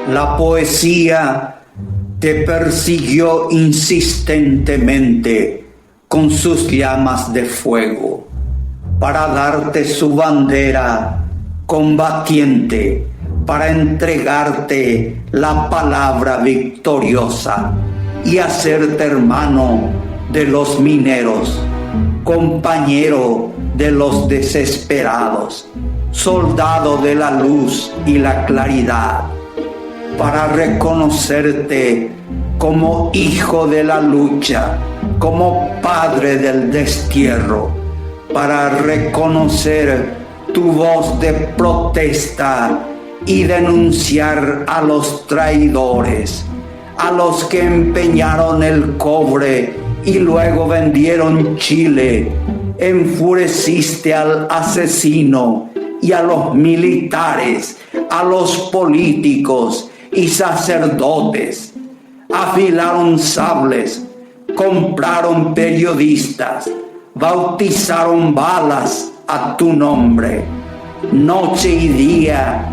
La poesía te persiguió insistentemente con sus llamas de fuego para darte su bandera combatiente, para entregarte la palabra victoriosa y hacerte hermano de los mineros, compañero de los desesperados, soldado de la luz y la claridad, para reconocerte como hijo de la lucha, como padre del destierro, para reconocer tu voz de protesta y denunciar a los traidores, a los que empeñaron el cobre y luego vendieron Chile. Enfureciste al asesino y a los militares, a los políticos y sacerdotes. Afilaron sables, compraron periodistas, bautizaron balas a tu nombre. Noche y día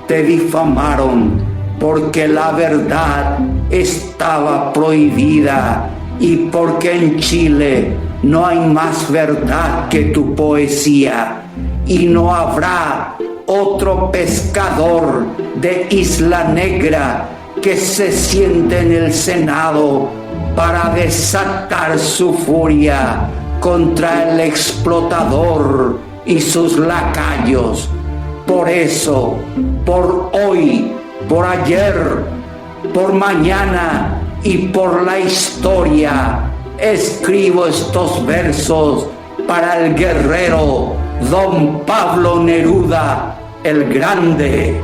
te difamaron porque la verdad estaba prohibida y porque en Chile no hay más verdad que tu poesía y no habrá otro pescador de Isla Negra que se siente en el Senado para desatar su furia contra el explotador y sus lacayos. Por eso, por hoy, por ayer, por mañana y por la historia, escribo estos versos para el guerrero Don Pablo Neruda el Grande.